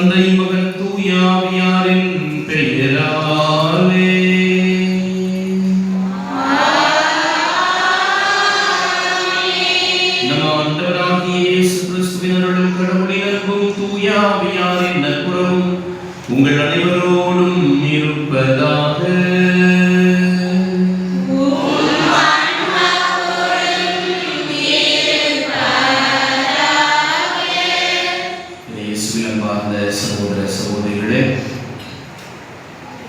தந்தை மகன் தூய ஆவியாரின் பெயராலே. நம் ஆண்டவராகிய இயேசு கிறிஸ்துவின் அருளும் கடவுளின் அன்பும் தூய ஆவியாரின் நட்புறவும் உங்கள் அனைவரோடும் இருப்பதாக. சகோதர சகோதரிகளே,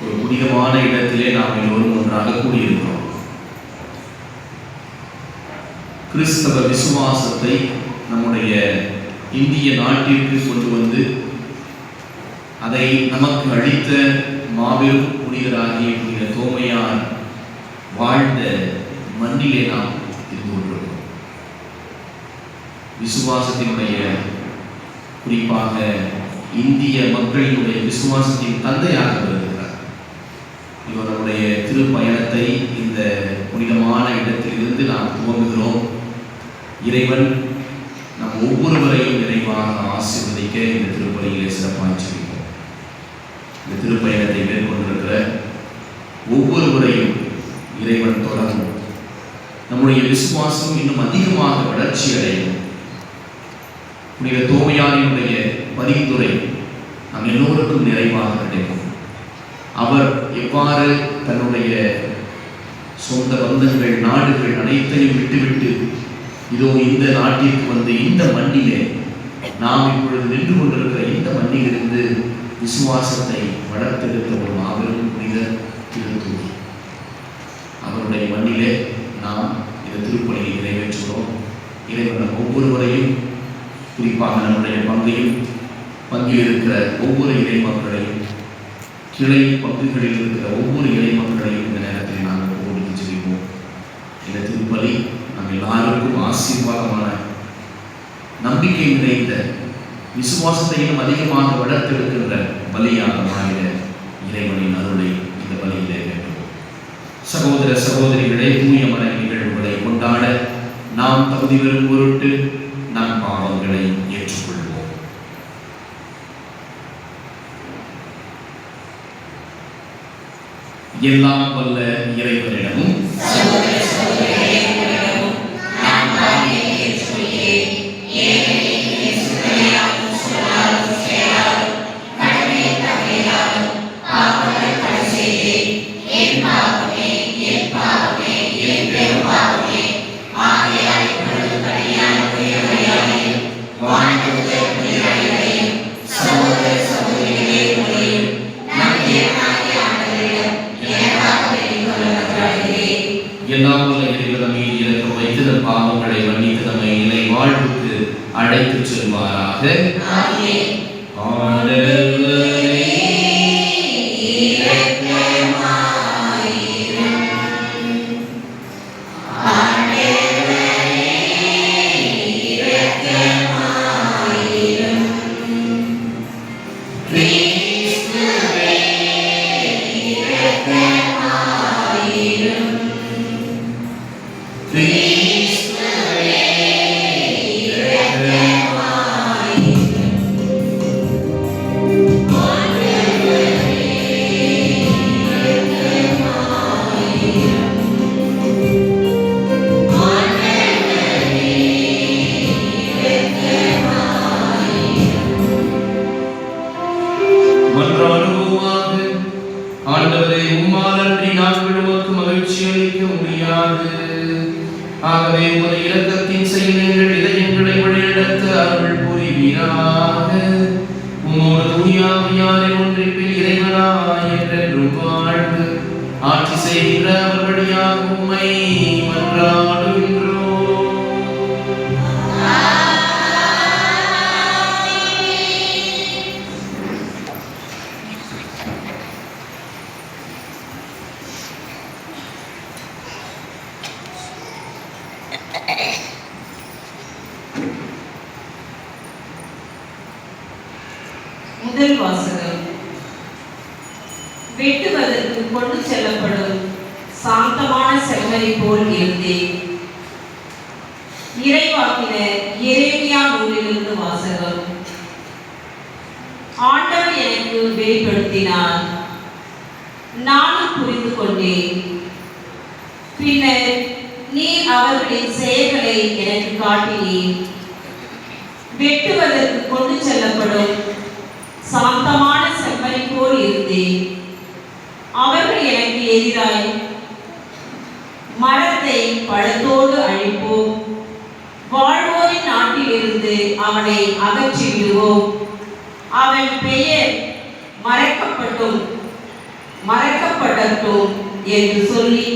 ஒரு புனிதமான இடத்திலே நாம் எல்லோரும் ஒன்றாக கூடியிருக்கிறோம். கிறிஸ்தவ விசுவாசத்தை நம்முடைய இந்திய நாட்டிற்கு கொண்டு வந்து அதை நமக்கு அளித்த மாபெரும் புனிதராகிய புனித தோமையார் வாழ்ந்த மண்ணிலே நாம் இருந்து கொண்டிருக்கிறோம். விசுவாசத்தினுடைய, குறிப்பாக இந்திய மக்களினுடைய விசுவாசத்தின் தந்தையாக வருகிறார். இவர் நம்முடைய திருப்பயணத்தை இந்த புனிதமான இடத்திலிருந்து நாம் துவங்குகிறோம். இறைவன் நம் ஒவ்வொருவரையும் நிறைவாக ஆசீர்வதிக்க இந்த திருப்பலியிலே சிறப்பாக செய்வோம். இந்த திருப்பயணத்தை மேற்கொண்டிருக்கிற ஒவ்வொருவரையும் இறைவன் தொடரும். நம்முடைய விசுவாசம் இன்னும் அதிகமாக வளர்ச்சி அடையும். புனித தோமையாரினுடைய பரிந்துரை நம் எல்லோருக்கும் நிறைவாக கிடைக்கும். அவர் எவ்வாறு தன்னுடைய சொந்த பந்தங்கள், நாடுகள் அனைத்தையும் விட்டுவிட்டு இதோ இந்த நாட்டிற்கு வந்து இந்த மண்ணிலே நாம் இப்பொழுது நின்று கொண்டிருக்கிற இந்த மண்ணிலிருந்து விசுவாசத்தை வளர்த்தெடுத்த ஒரு மாபெரும் புனிதர் திருத்தூர். அவருடைய மண்ணிலே நாம் இந்த திருப்பலியை நிறைவேற்றுகிறோம். இறைவன் ஒவ்வொருவரையும், குறிப்பாக நம்முடைய பங்கில் இருக்கிற ஒவ்வொரு இறை மக்களையும், கிளை பங்குகளில் இருக்கிற ஒவ்வொரு இறை மக்களையும் இந்த நேரத்தில் நாங்கள் ஒவ்வொரு செய்வோம். இந்த திருப்பலி நம் எல்லாருக்கும் ஆசீர்வாதமான, நம்பிக்கை நிறைந்த, விசுவாசத்தையும் அதிகமாக வளர்த்தெடுக்கின்ற பலியாக மாறிட இறைவனின் அருளை இந்த பலியிலே வேண்டும். சகோதர சகோதரிகளே, தூய மன நிகழ்வுகளை கொண்டாட நாம் தகுதி பெறும் பொருட்டு நம் பாவங்களை ஏற்றுக்கொள்வோம். எல்லாம் வல்ல இறைவனிடமும் எல்லாம் வல்ல இறைவன் மீது இரக்கம் வைத்து நம் பாவங்களை மன்னித்து நம்மை இறை வாழ்வுக்கு அழைத்துச் செல்வாராக. ஆண்டவரே, உம்மாலன்றி நாங்கள் உமக்கு மகிழ்ச்சி அளிக்க முடியாது. ஆகவே உமது இரக்கத்தின் செயல்கள் இதயங்களை வழிநடத்த அருள் புரிவீராக. உம்மோடு தூய ஆவியாரின் ஒன்றிப்பில் இறைவனாய் என்றென்றும் வாழ்ந்து ஆட்சி செய்கின்ற அவர் வழியாக உம்மை மன்றாடுகின்றோம். முதல் வாசகம். வெட்டுவதற்கு கொண்டு செல்லப்படும் சாந்தமான செம்மறி போல் இருந்தேன். இறைவாக்கினர் எரேமியா நூலிலிருந்து வாசகம். ஆண்டு வெளிப்படுத்தினார். நானும் புரிந்து கொண்டேன். பின்னர் நீர் அவர்களின் செயல்களை எனக்கு காட்டினீர். வெட்டுவதற்கு கொண்டு செல்லப்படும் சாந்தமான செம்மறி போல் இருந்தேன். அவர்கள் எனக்கு எதிராய், மரத்தை பழத்தோடு அழிப்போம், வாழ்வோரின் நாட்டிலிருந்து அவனை அகற்றி விடுவோம், அவன் பெயர் மறைக்கப்படட்டும் என்று சொல்லி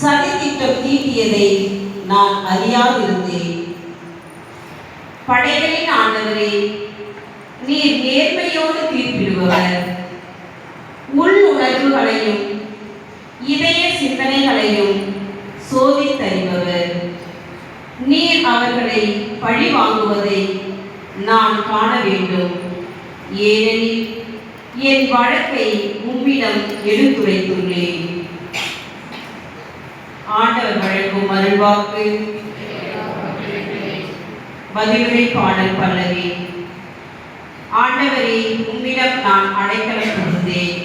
சதித்திட்டம் தீட்டியதை நான் அறியாதிருந்தேன். படைகளின் ஆண்டவரே, நீர் நேர்மையோடு தீர்ப்பிடுபவர். உள் உணர்வுகளையும் இதய சிந்தனைகளையும் சோதித்தறிபவர். நீர் அவர்களை பழி வாங்குவதை நான் காண வேண்டும். ஏனெனில் என் வழக்கை உம்மிடம் எடுத்துரைத்துள்ளேன். ஆண்டவர் வழங்கும் அருள்வாக்கு. பதிலுரை பாடல் பல்லவி. ஆண்டவரே, உம்மிடம் நான் அடைக்கலம் புகுந்தேன்.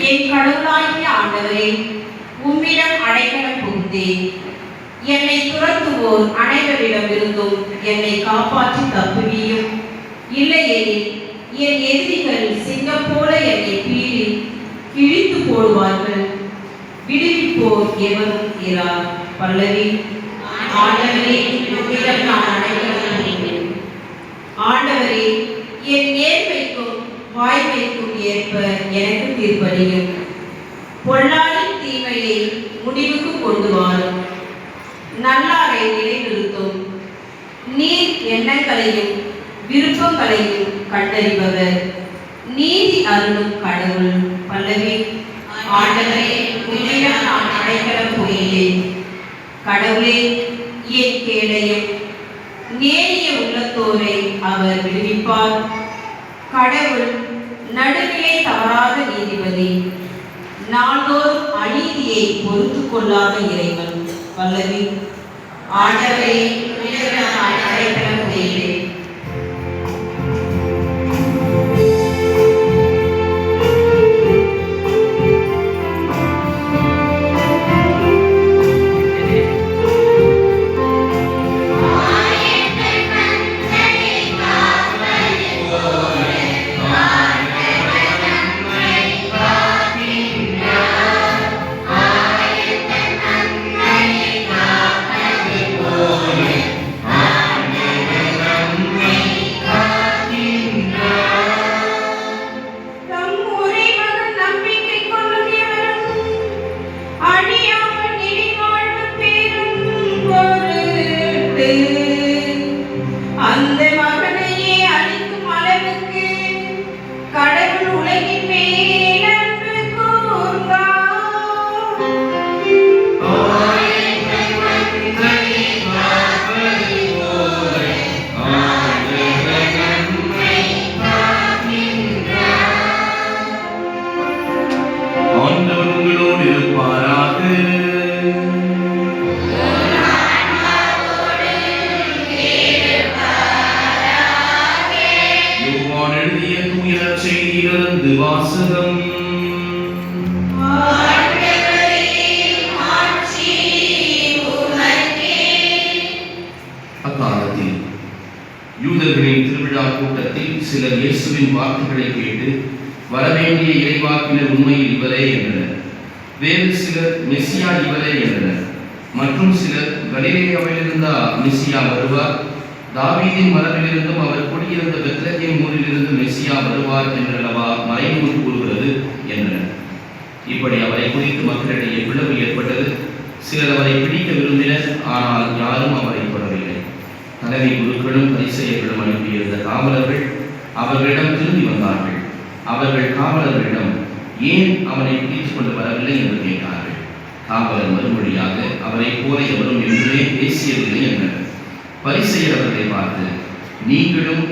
என் கடவுளாகிய ஆண்டவரே, உம்மிடம் அடைக்கலம் புகுந்தேன். என்னை துரத்துவோர் அனைவரிடமிருந்தும் என்னை காப்பாற்றி தப்புவியும். இல்லையெனில் என் எதிரிகள் சிங்கம் போல என்னை பீறி கிழித்து போடுவார்கள். விடுவிப்போர் எவரும் இரார். பல்லவி. ஆண்டவரே, உம்மிடம் நான் அடைக்கலம் புகுந்தேன். ஆண்டவரே, என் நேர்மைக்கும் வாய்மைக்கும் ஏற்ப எனக்கு தீர்ப்பளியும். பொல்லாரின் தீமையை முடிவுக்கு கொண்டு வாரும். நல்லாரை நிலைநிறுத்தும். நீர் எண்ணங்களையும் விருப்பங்களையும் கண்டறிபவர். நீதி அருளும் கடவுள். பல்லவி. ஆண்டவரே, உம்மிடம் நான் அடைக்கலம் புகுந்தேன். கடவுளே, என் கேளையும் நேரிய உள்ளத்தோரை அவர் விடுவிப்பார். கடவுள் நடுநிலை தவறாத நீதிபதி. நாள்தோறும் அநீதியை பொறுத்து கொள்ளாத இறைவன். பல்லவி. ஆண்டவரே, உம்மிடம் நான் அடைக்கலம் புகுந்தேன். அந்த மகனையே அளிக்கும் அளவுக்கு கடவுள் உலகின் மேல் அன்பு கூர்ந்தார். ஆண்டவர் உங்களோடு இருப்பாராக. எழுதிய தூய செய்தியிலிருந்து வாசகம். அக்காலத்தில் யூதர்களின் திருவிழா கூட்டத்தில் சிலர் இயேசுவின் வார்த்தைகளை கேட்டு வரவேண்டிய இறைவாக்கினர் உண்மையில் இவரே என்றனர். வேறு சிலர் மெசியா இவரே என்றனர். மற்றும் சிலர் கலிலேயாவிலிருந்தா மெசியா வருவார், தாவீதின் மரபிலிருந்தும் அவர் குடியிருந்த பெத்லகேம் ஊரிலிருந்து மெசியா வருவார் என்றல்லவா மறைநூல் கூறுகிறது என்றனர். இப்படி அவரை குறித்து மக்களிடையே பிளவு ஏற்பட்டது. சிலர் அவரை பிடிக்க விரும்பினர், ஆனால் யாரும் அவரை தொடரவில்லை. தலைமை குருக்களும் பரிசேயர்களும் அனுப்பியிருந்த காவலர்கள் அவர்களிடம் திரும்பி வந்தார்கள். அவர்கள் காவலர்களிடம் ஏன் அவனை பிடித்துக் கொண்டு வரவில்லை என்று கேட்டார்கள். காவலர் மறுமொழியாக அவரை போல எவரும் என்றுமே பேசியதில்லை என்றனர். பரிசேயர் அவர்களை பார்த்து, நீங்களும்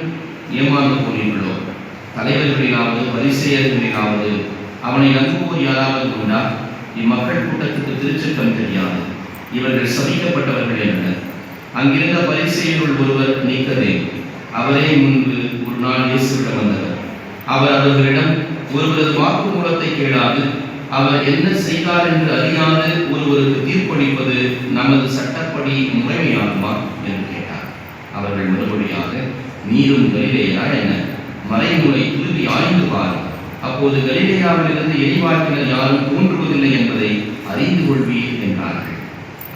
ஏமாந்து போனீர்களோ? தலைவர்களிலாவது பரிசேயர்களிலாவது அவனை நம்புவோர் யாராவது உண்டா? இம்மக்கள் கூட்டத்துக்கு திருச்சட்டம் தெரியாது, இவர்கள் சபிக்கப்பட்டவர்கள் என்றனர். அங்கிருந்த பரிசேயருள் ஒருவர் நிக்கதேம். அவரே முன்பு நாள் இயேசுவிடம் வந்தவர். அவர் அவர்களிடம், ஒருவரது வாக்குமூலத்தை கேளாது அவர் என்ன செய்தார் என்று அறியாது ஒருவருக்கு தீர்ப்பளிப்பது நமது சட்டப்படி முறைமையாகுமா என்று கேட்டார். அவர்கள் மறுபடியாக, நீரும் கலிலேயா என மறைநூலை துருவி ஆய்ந்து பார், அப்போது கலிலேயாவிலிருந்து இறைவாக்கினர் யாரும் தோன்றுவதில்லை என்பதை அறிந்து கொள்வீர் என்றார்கள்.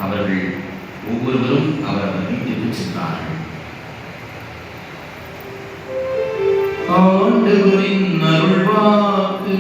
அவர்கள் ஒவ்வொருவரும் அவரவர் வீட்டுக்கு சென்றார்கள். ஆண்டவரின் அருள்வாக்கு.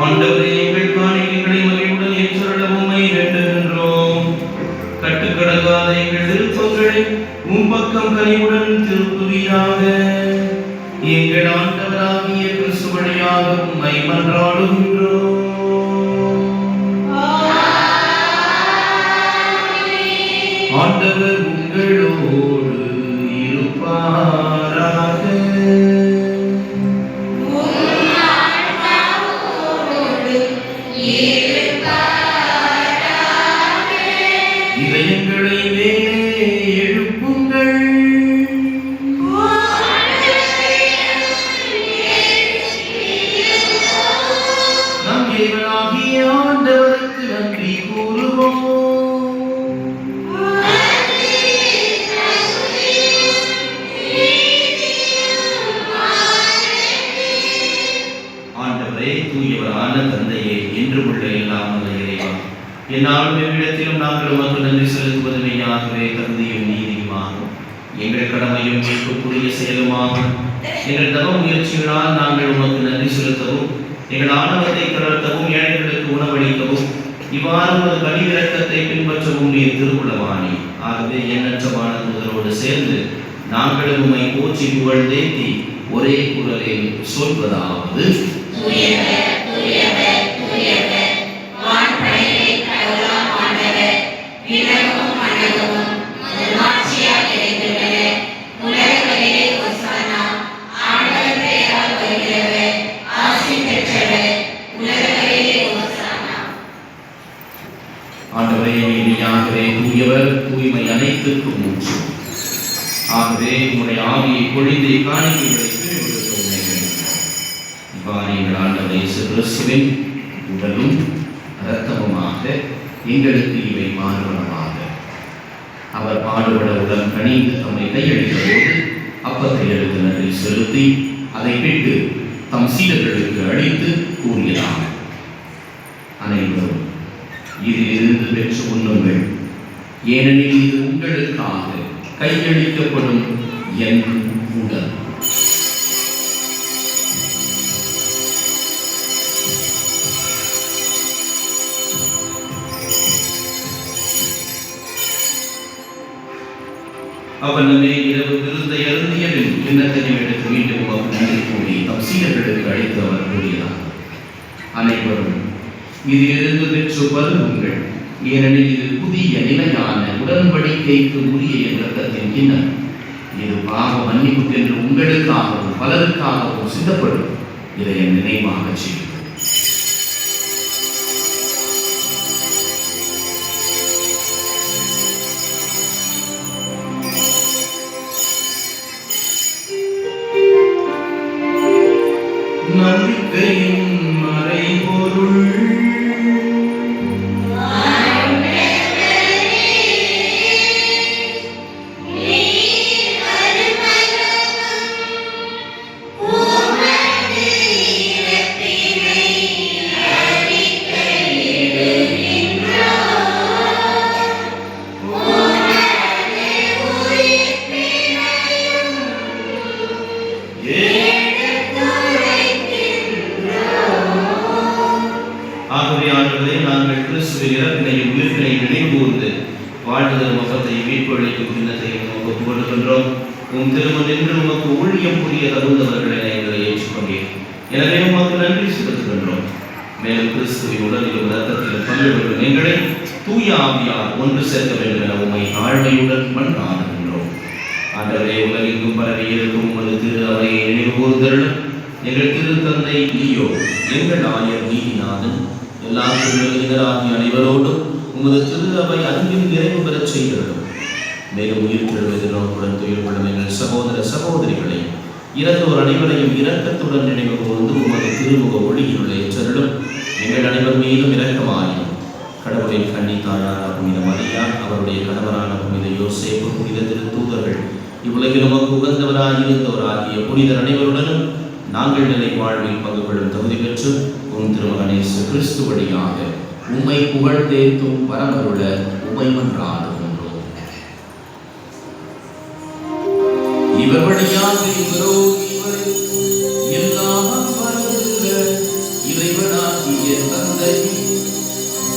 ஆண்டவரே, எங்கள் காணிக்கைகளை மகிழ்வுடன் ஏற்றருள உம்மை வேண்டுகின்றோம். கட்டுக்கடங்காத எங்கள் விருப்பங்களை உம்பக்கம் கனிவுடன் திருப்புவீராக. எங்கள் ஆண்டவராகிய கிறிஸ்து வழியாக உம்மை மன்றாடுகின்றோம். ஆண்டவர் உங்களோடு இருப்பாராக. இதயங்களை மேலே எழுப்புங்கள். நம் தேவனாகிய ஆண்டவருக்கு நன்றி கூறுவோம். ஆண்டவரே, தூயவரான தந்தையே, என்று உள்ள எல்லாம் நல்ல இறைவா, என்னாலும் எவ்விடத்திலும் நாங்கள் உமக்கு நன்றி செலுத்துவது மெய்யாகவே தகுதியும் நீதியுமாகும். எங்கள் கடமையும் மீட்புக்குரிய செயலுமாகும். எங்கள் தவ முயற்சிகளால் நாங்கள் உமக்கு நன்றி செலுத்தவும், எங்கள் ஆணவத்தை தளர்த்தவும், ஏழைகளுக்கு உணவளிக்கவும், இவ்வாறு ஒரு கனிவிரக்கத்தை பின்பற்றவும் நீர் திருவுளவானி. ஆகவே எண்ணற்ற வானதூதரோடு சேர்ந்து நாங்கள் உம்மை போற்றி புகழ்ந்தேத்தி ஒரே குரலில் சொல்வதாவது: ஆண்டவரே, நீதியாகவே தூயவர், தூய்மை அனைத்துக்கும் மூச்சு. ஆகவே உம்முடைய ஆவியை பொழிந்து காணிக்கைகளை இவ்வாறு எங்கள் ஆண்டவர் இயேசு கிறிஸ்துவின் உடலும் இரத்தமுமாக எங்களுக்கு இவை மாறுவனமாக. அவர் பாடுபட உடல் கனிந்து தம்மை கையளித்த போது அப்பத்தை எடுத்து நன்றி செலுத்தி அதை விட்டு தம் சீடர்களுக்கு அளித்து கூறியதாக: அனைவரும் இதிலிருந்து பெற்று உண்ணுங்கள், ஏனெனில் இது உங்களுக்காக கையளிக்கப்படும் என் உடல். அவன் நம்மை இரவு விருந்தை அருந்தியபின் கிண்ணத்தையும் எடுத்து மீண்டும் உமக்கு நன்றி கூறி தம் சீடர்களுக்கு அழைத்து அவர் கூறினார், அனைவரும் இதிலிருந்து பெற்று பருகுங்கள், ஏனெனில் இது புதிய நிலையான உடன்படிக்கைக்கு உரிய என் இரத்தத்தின் கிண்ணம். இது பாவ மன்னிப்புக்கென்று உங்களுக்காகவும் பலருக்காகவும் சிந்தப்படும். இதை என் நினைவாக செய்யும். நம்பிக்கையின் மறைபொருள் நாங்கள் கிறிஸ்துவின் இறப்பினையும் உயிர்ப்பினையும் நினைவுகூர்ந்து வாழ்ந்ததன் முகத்தையும் மீட்பளிக்கும் கிண்ணத்தையும் உமக்கு புகழுகின்றோம். உம் திருமணம் என்று உமக்கு ஊழியம் புரிய தகுந்தவர்களை எங்களை ஏற்றுக்கொண்டீர். எனவே உமக்கு நன்றி செலுத்துகின்றோம். மேலும் கிறிஸ்துவின் உடலிலும் இரத்தத்திலும் பங்கு பெறும் எங்களை தூய ஆவியார் ஒன்று சேர்க்க வேண்டும் என உம்மை தாழ்மையுடன் மன்றாடுகின்றோம். ஆண்டவரே, உலகெங்கும் பரவி இருக்கும் உமது திரு அவையை நினைவுகூர்ந்தருளும். எங்கள் திருத்தந்தை லியோ, எங்கள் ஆயர் நீதிநாதன், எல்லா திருநிலையினராகிய அனைவரோடும் உமது திரு அவை அன்பின் நிறைவு பெறச் செய்கிறோம். மேலும் உயிர்த்தெழுவது நோக்குடன் துயில் கொள்ளும் எங்கள் சகோதர சகோதரிகளை இறந்தோர் அனைவரையும் இரக்கத்துடன் நினைவு கூர்ந்து உமது திருமுக ஒளியிலுள்ள எச்சரிலும் எங்கள் அனைவர் மீதும் இரக்கமாயும். கடவுளின் கன்னித்தாயான புனித மரியா, அவருடைய கணவரான புனித யோசேப்பு, புனித திருத்தூதர்கள், இவ்வுலகில் உமக்கு உகந்தவராகிய புனிதர் அனைவருடனும் நாங்கள் நிலை வாழ்வில் பங்கு கொள்ளும் தகுதி பெற்று உம் திருமகன் இயேசு கிறிஸ்து வழியாக உம்மை புகழ் தேர்த்தும் வரமருள உம்மை மன்றாடுகின்றோம். இவர் வழியாக எல்லாம் வருகிற இறைவனாகிய தந்தை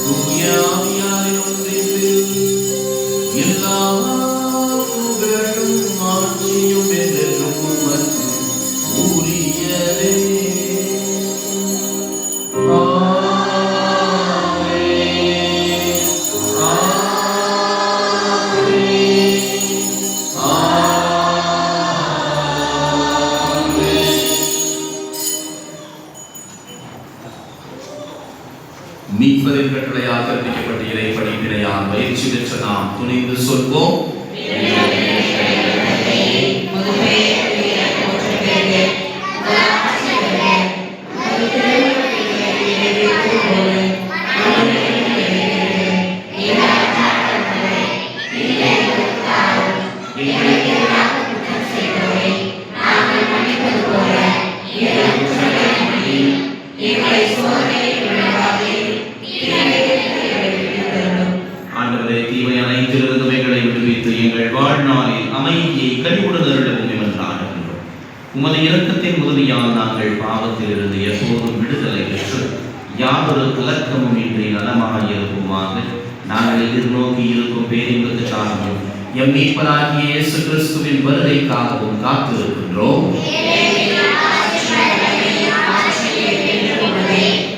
தூய ஆவியாரின் ஒன்றில் எல்லா புகழும் ஆட்சியும் என்றென்றும் உமக்கு உரியதே. மீட்பரின் கட்டளையால் கற்பிக்கப்பட்ட இறை படிப்பினையால் பயிற்சி பெற்ற நாம் துணிந்து சொல்வோம். ஆண்டவரே, தீமை அனைத்திலிருந்து எங்களை விடுவித்து எங்கள் வாழ்நாளில் அமைதியை கனிவுடன் அருளவும் என்றாடுகின்றோம். உமது இரக்கத்தின் உதவியால் நாங்கள் பாவத்தில் இருந்து எப்போதும் விடுதலை பெற்று யாதொரு கலக்கமும் இன்றி நலமாக இருக்குமாக நாங்கள் எதிர்நோக்கி இருக்கும் பேரின்பத்துக்காகவும் எம் மீட்பராகிய இயேசு கிறிஸ்துவின் வருகைக்காகவும் காத்திருக்கின்றோம்.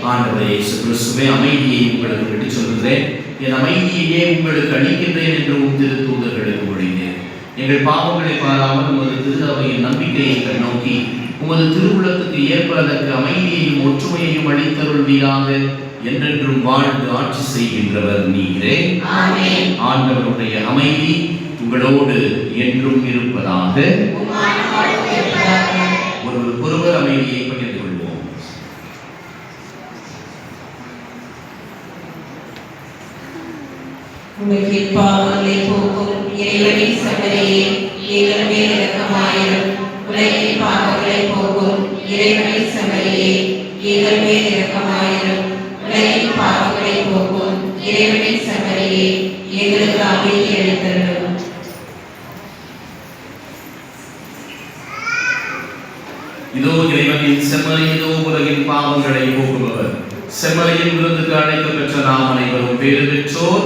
ஆண்டவரே இயேசு கிறிஸ்துவே, அமைதியை உங்களுக்கு விட்டுச் சொல்கிறேன், என் அமைதியையே உங்களுக்கு அளிக்கின்றேன் என்று உம் திருத்தூதர்களுக்கு மொழிந்தேன். எங்கள் பாவங்களை பாராமல் உமது திரு அவையின் நம்பிக்கையை கண்ணோக்கி உமது திருவுளத்துக்கு ஏற்ப அதற்கு அமைதியையும் ஒற்றுமையையும் அளித்தருள்வீராக. என்றென்றும் வாழ்ந்து ஆட்சி செய்கின்றவர் நீரே. ஆண்டவருடைய அமைதி உங்களோடு என்றும் இருப்பதாக. ஒருவர் அமைதியை பகிர்ந்து கொள்வோம். உலகின் பாவங்களை போக்கும் இறைவனின் செம்மறியே, எங்கள் மேல் இரக்கமாயிரும். உலகின் பாவங்களை போக்கும் இறைவனின் செம்மறியே, எங்கள் மேல் இரக்கமாயிரும். உலகின் பாவங்களை போக்கும் இறைவனின் செம்மறியே, எங்களுக்கு அமைதி அளித்தருளும். இதோ இறைவனின் செம்மறி, இதோ உலகின் பாவங்களை போக்குபவர். செம்மறியின் விருந்துக்கு அழைக்கப் பெற்ற நாம் அனைவரும் பேறு பெற்றோர்.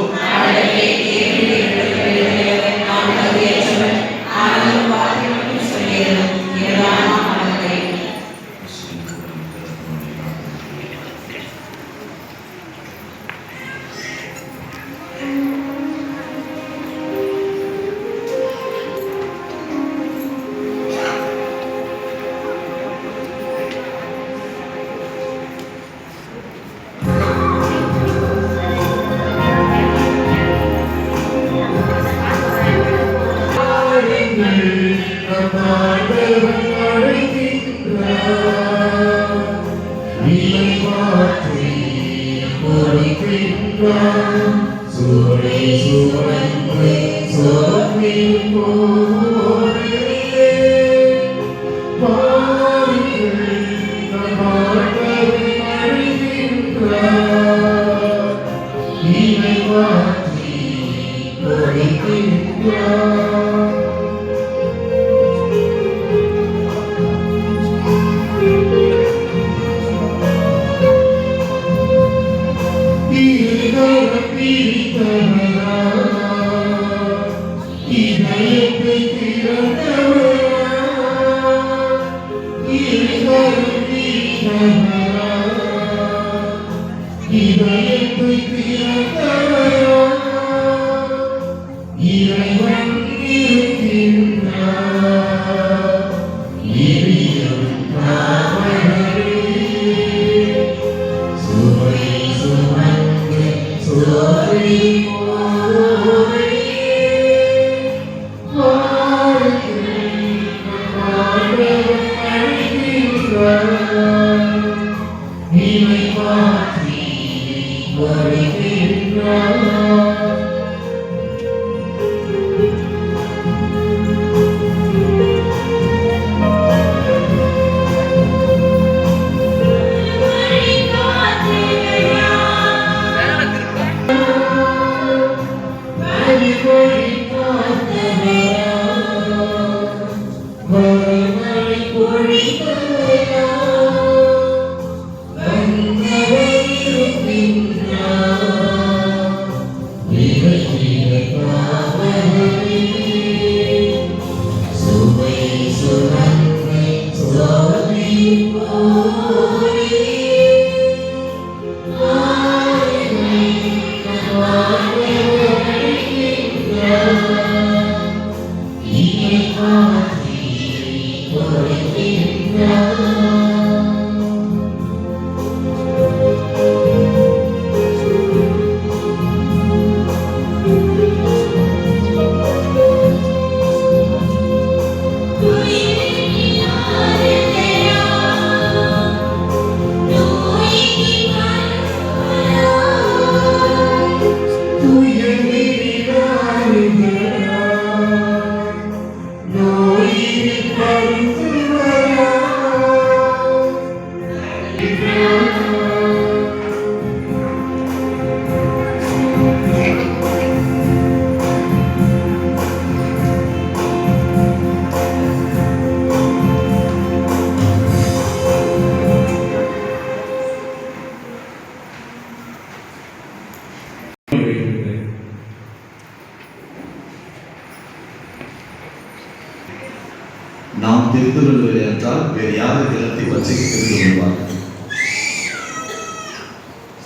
நாம் தெரிந்து கொள்வது என்றால் வேறு யார் இடத்தை பற்றி தெரிந்து கொள்வார்கள்.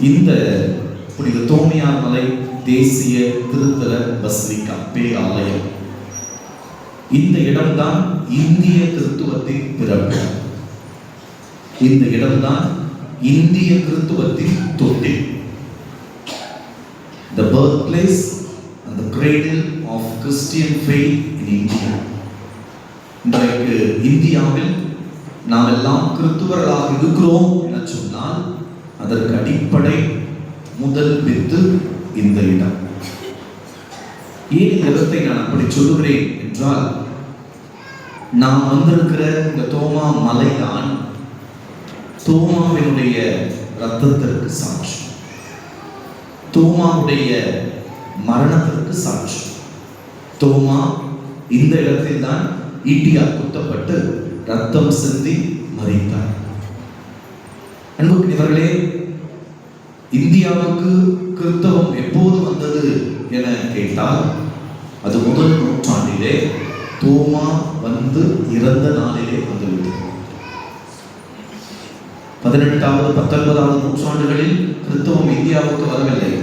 இந்த புனித தோமையார் மலை தேசிய திருத்தல பசிலிக்கா பேராலயம், இந்த இடம்தான் இந்திய கிறித்துவத்தின் பிறப்பு. இந்த இடம்தான் இந்திய கிறித்துவத்தின் தொட்டில். The birthplace and the cradle of Christian faith in India. இன்றைக்கு இந்தியாவில் நாம் எல்லாம் கிறித்துவர்களாக இருக்கிறோம் என சொன்னால் அதற்கு அடிப்படை முதல் வித்து இந்த இடம். ஏன் இந்த இடத்தை நான் அப்படி சொல்லுகிறேன் என்றால், நாம் வந்திருக்கிற இந்த தோமா மலைதான் தோமாவினுடைய இரத்தத்திற்கு சாட்சி, தோமாவுடைய மரணத்திற்கு சாட்சி. தோமா இந்த இடத்தில் தான் ஈட்டியால் குத்தப்பட்டு ரத்தம் சிந்தி மரித்தார். அன்புக்குரியவர்களே, இந்தியாவுக்கு கிறிஸ்தவம் எப்போது வந்தது என கேட்டால் அது முதல் நூற்றாண்டிலே தோமா வந்து இறந்த நாளிலே வந்துவிட்டது. 18வது 19வது நூற்றாண்டுகளில் கிறிஸ்தவம் இந்தியாவுக்கு வரவில்லை,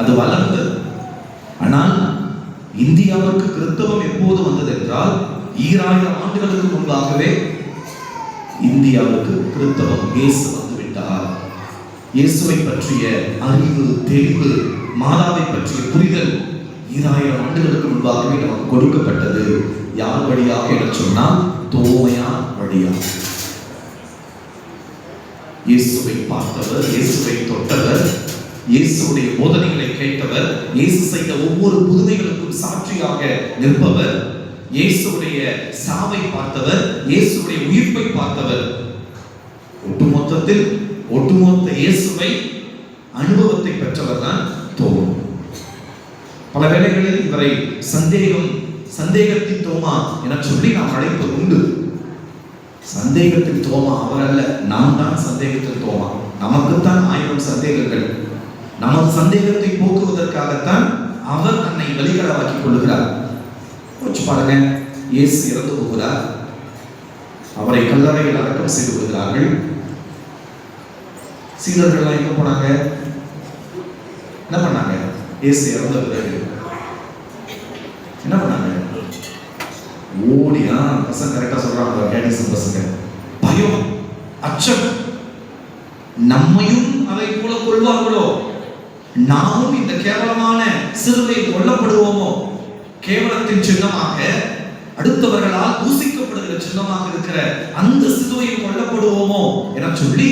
அது வளர்ந்தது. ஆனால் இந்தியாவுக்கு கிறிஸ்தவம் எப்போது வந்தது என்றால் 2000 ஆண்டுகளுக்கு முன்பாகவே இந்தியாவுக்கு கிறிஸ்தவம் இயேசு வந்துவிட்டார். இயேசுவை பற்றிய அறிவு, தெளிவு, மாதாவை பற்றிய புரிதல் 2000 ஆண்டுகளுக்கு முன்பாகவே நமக்கு கொடுக்கப்பட்டது. யார் வழியாக என சொன்னால் தோமையார் வழியாக. இயேசுவை பார்த்தவர், இயேசுவை தொட்டவர் இயேசுடைய போதனைகளை கேட்டவர், இயேசு செய்த ஒவ்வொரு புதுமைகளுக்கும் சாட்சியாக நிற்பவர், இயேசுடைய சாவை பார்த்தவர், இயேசுடைய உயிர்ப்பை பார்த்தவர். ஒட்டுமொத்த இயேசுவை அனுபவத்தை பெற்றவர் தான் தோமா. பல வேளைகளில் இவரை சந்தேகத்தின் தோமா என சொல்லி நாம் அழைப்பது உண்டு. சந்தேகத்தின் தோமா அவர் அல்ல, நாம் தான் சந்தேகத்தின் தோமா. நமக்குத்தான் 1000 சந்தேகங்கள். நமது சந்தேகத்தை போக்குவதற்காகத்தான் அவர் தன்னை பலிகடாவாக்கிக் கொள்ளுகிறார். பாருங்க, இயேசு இறந்து போகிறார், அவரை கல்லறையில் அடக்கம் செய்து விடுகிறார்கள். சீடர்கள் எங்க போனாங்க? என்ன பண்ணாங்க? இயேசு இறந்த பிறகு என்ன பண்ணாங்க? ஓடியா பசங்க கரெக்டா சொல்றாங்க, கேட்டிசம் பசங்க. பயம், அச்சம். நம்மையும் அதை போல கொள்வார்களோ, நாமும் இந்த கேவலமான சிலுவையில் கொல்லப்படுவோமோ, கேவலத்தின் சின்னமாக அடுத்தவர்களால் தூசிக்கப்படுகிற சின்னமாக இருக்கிற அந்த சிலுவையில் கொல்லப்படுவோமோ என சொல்லி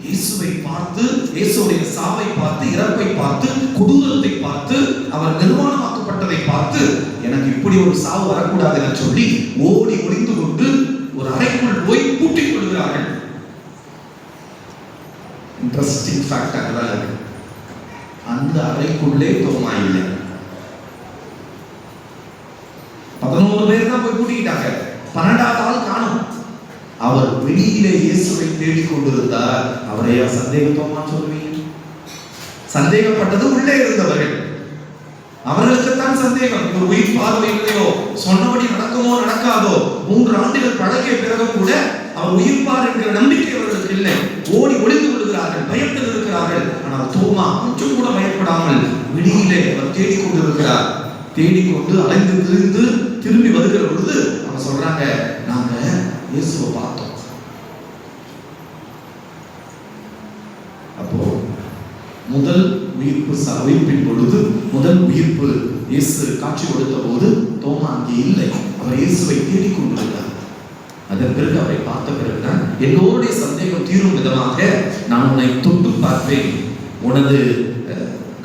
இயேசுவை பார்த்து, இயேசுடைய சாவை பார்த்து, இறப்பை பார்த்து, கொடூரத்தை பார்த்து, அவர் நிர்வாணமாக்கப்பட்டதை பார்த்து, எனக்கு இப்படி ஒரு சாவு வரக்கூடாது என சொல்லி ஓடி ஒளிந்து கொண்டு ஒரு அறைக்குள் போய் பூட்டிக் கொள்கிறார்கள். இன்ட்ரெஸ்டிங் ஃபேக்ட் அதுதான் இருக்கு. அந்த அறைக்குள்ளே தோமா இல்லை. 11 பேர் தான் போய் கூட்டிக்கிட்டாங்க. 12வது ஆள் காணும். அவர் வெளியிலே இயேசுவை தேடிக் கொண்டிருந்தார். அவரையா சந்தேகத்தோமா சொல்வீங்க? சந்தேகப்பட்டது உள்ளே இருந்தவர்கள். அவர்களுக்குத்தான் சந்தேகம். ஒரு உயிர் பார்வை இல்லையோ, சொன்னபடி நடக்குமோ நடக்காதோ. 3 ஆண்டுகள் பழகிய பிறகு கூட அவர் உயிர்ப்பார் என்கிற நம்பிக்கை அவர்களுக்கு இல்லை. ஓடி ஒளிந்து கொள்கிறார்கள், பயத்தில் இருக்கிறார்கள். ஆனால் தோமா கொஞ்சம் கூட பயப்படாமல் வெளியிலே அவர் தேடிக்கொண்டிருக்கிறார். தேடிக்கொண்டு அலைந்து திரிந்து திரும்பி வருகிற பொழுது அவங்க சொல்றாங்க, நாங்க இயேசுவை பார்த்தோம். அப்போ முதல் உயிர்ப்பின் பொழுது, முதல் உயிர்ப்பு இயேசு காட்சி கொடுத்த போது தோமா அங்கே இல்லை. அவர் இயேசுவை தேடிக்கொண்டிருந்தார். அதன் பிறகு அவரை பார்த்த பிறகுதான் எல்லோருடைய சந்தேகம் தீரும் விதமாக, நான் உன்னை தொட்டு பார்ப்பேன், உனது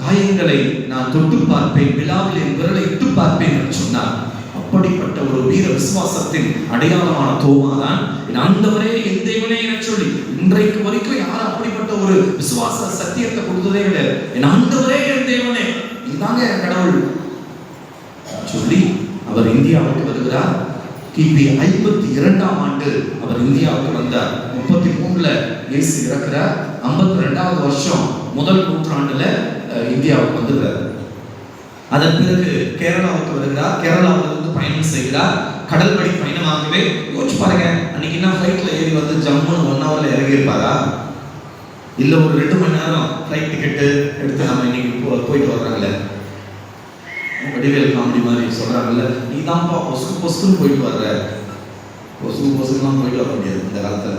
காயங்களை நான் தொட்டு பார்ப்பேன், விழாவில் என் விரலை இட்டு பார்ப்பேன் என்று சொன்னார். அப்படிப்பட்ட ஒரு வீர விசுவாசத்தின் அடையாளமான தோமா தான் ஆண்டவரே என் தேவனே என சொல்லி, இன்றைக்கு வரைக்கும் யாரும் அப்படிப்பட்ட ஒரு விசுவாச சத்தியத்தை கொடுத்ததே கிடையாது. என் ஆண்டவரே என் தேவனே, இதுதாங்க என் கடவுள் சொல்லி அவர் இந்தியாவுக்கு வருகிறார். கிபி 52ஆம் ஆண்டு அவர் இந்தியாவுக்கு வந்தார். 33ல இயேசு இறக்கிறார். 52வது வருஷம் முதல் நூற்றாண்டுல இந்தியாவுக்கு வந்துடுறார். அதன் பிறகு கேரளாவுக்கு வருகிறார். கேரளாவிலிருந்து பயணம் செய்கிறார். கடல் வழி பயணமாகவே. யோசிச்சு பாருங்க, அன்னைக்கு என்ன ஃபிளைட்ல ஏறி வந்து ஜம்முன்னு 1 ஹவர்ல இறங்கி இருப்பாரா? இல்ல ஒரு 2 மணி நேரம் ஃபிளைட் டிக்கெட்டு எடுத்து நம்ம இன்னைக்கு போயிட்டு வர்றாங்கல்ல, வடிவேல் காமெடி மாதிரி சொல்றாங்கல்ல, நீ தான்ப்பா பொசுக்குன்னு போயிட்டு வர்ற. பொசுக்குலாம் போயிட்டு வர முடியாது இந்த காலத்துல.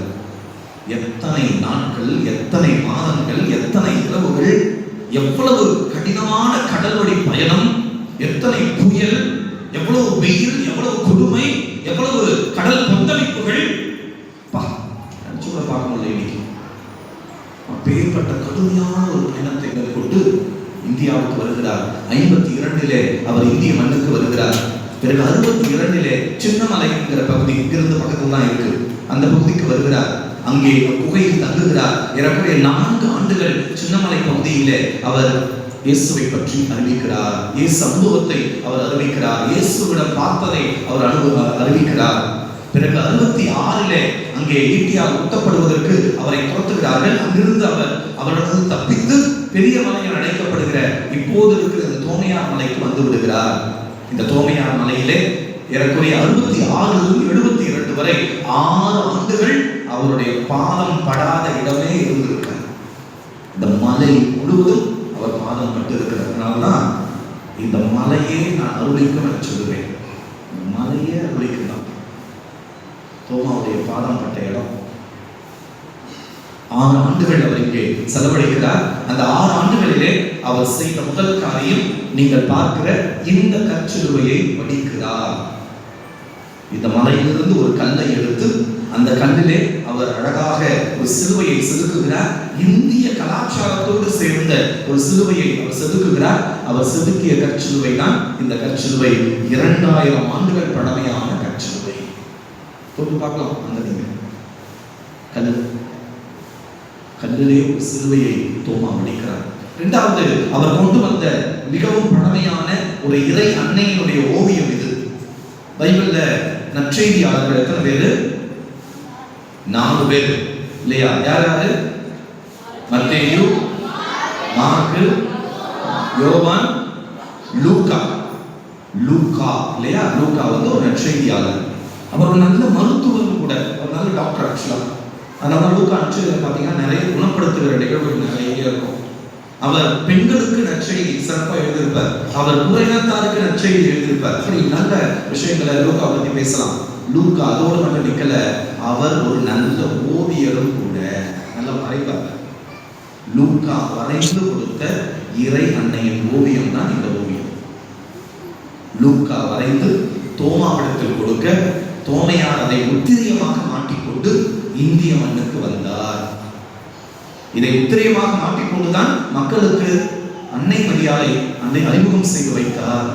எத்தனை நாட்கள், எத்தனை மாதங்கள், எத்தனை இரவுகள், எவ்வளவு கடினமான கடல் வழி பயணம், எத்தனை புயல், எவ்வளவு வெயில், எவ்வளவு கொடுமை, எவ்வளவு கடல் கொந்தளிப்புகள் நினைச்சு கூட பார்க்க முடியல. இன்னைக்கு அப்பேற்பட்ட கடுமையான ஒரு பயணத்தை மேற்கொண்டு இந்தியாவுக்கு வருகிறார். 52லே அவர் இந்திய மண்ணுக்கு வருகிறார். பிறகு 62லே சின்னமலைங்கிற பகுதி, இங்கிருந்து பக்கத்துல தான் இருக்கு, அந்த பகுதிக்கு வருகிறார். அங்கே குகையில் தங்குகிறார். ஏறக்குறைய 4 ஆண்டுகள் சின்னமலை பகுதியிலே அவர் இயேசுவை பற்றி அறிவிக்கிறார். இயேசு அனுபவத்தை அவர் அறிவிக்கிறார். இயேசுவிடம் பார்த்ததை அவர் அறிவிக்கிறார். பிறகு 66லே அங்கே ஈட்டியால் ஊட்டப்படுவதற்கு அவரை துரத்துகிறார்கள். அங்கிருந்து அவரிடம் தப்பித்து பெரிய மலையில் அழைக்கப்படுகிற இப்போது இருக்கிற இந்த தோமையார் மலைக்கு வந்து விடுகிறார். இந்த தோமையார் மலையிலே ஏறக்குறைய 66லிருந்து 72 வரை 6 ஆண்டுகள் அவருடைய பாதம் படாத இடமே இருந்திருக்கிறார். இந்த மலை முழுவதும் அவர் பாதம் பட்டு இருக்கிறதுனால்தான் இந்த மலையே நான் அருளிக்கும் என சொல்லுவேன். மலையே அருளிக்கலாம். தோமாவுடைய பாதம் பட்ட இடம். 6 ஆண்டுகள் அவர் இங்கே செலவழிக்கிறார். அந்த 6 ஆண்டுகளிலே அவர் செய்த முதல் காரியம், நீங்கள் பார்க்கிற இந்த கற்சிலுவையை வடிக்கிறார். இந்த மலையிலிருந்து ஒரு கல்லை எடுத்து அந்த கல்லிலே அவர் அழகாக ஒரு சிலுவையை செதுக்குகிறார். இந்திய கலாச்சாரத்தோடு சேர்ந்த ஒரு சிலுவையை அவர் செதுக்குகிறார். அவர் செதுக்கிய கற்சிலுவை தான் இந்த கற்சிலுவை. 2000 ஆண்டுகள் பழமையான கற்சிலுவை. தொட்டு பார்க்கலாம். அந்த கல்லிலே ஒரு சிலுவையை தோமா முடிக்கிறார். இரண்டாவது, அவர் கொண்டு வந்த மிகவும் பழமையான ஒரு இறை அன்னையினுடைய ஓவியம் இது. பைபிள்ல நற்செய்தியாளர்கள் எத்தனை பேரு? 4 பேர் இல்லையா? யார் யாரு? மத்தேயு, மார்க்கு, யோவான், லூக்கா. லூக்கா இல்லையா? லூக்கா வந்து ஒரு நற்செய்தியாளர். அவர் ஒரு நல்ல மருத்துவர் கூட, ஒரு நல்ல டாக்டர் ஆக்சுவலா. அதனால லூக்கா நற்செய்தியில பார்த்தீங்கன்னா நிறைய குணப்படுத்துகிற நிகழ்வுகள் நிறைய இருக்கும். அவர் பெண்களுக்கு நற்செய்தி சிறப்பாக எழுதியிருப்பார். அவர் குறையினத்தாருக்கு நற்செய்தி எழுதியிருப்பார். அப்படி நல்ல விஷயங்களை லூக்கா பத்தி பேசலாம். லூக்கா அதோடு மட்டும் நிக்கல, அவர் ஒரு நல்ல ஓவியரும் கூட. நல்ல வரைவார். லூக்கா வரைந்து கொடுத்த இறை அன்னையின் ஓவியம் தான் இந்த ஓவியம். லூக்கா வரைந்து தோமாவிடத்தில் கொடுக்க, தோமையார் அதை உத்திரியமாக மாட்டிக்கொண்டு இந்திய மண்ணுக்கு வந்தார். இதை உத்திரியமாக மாட்டிக்கொண்டுதான் மக்களுக்கு அன்னை மரியாதை அன்னை அறிமுகம் செய்து வைத்தார்.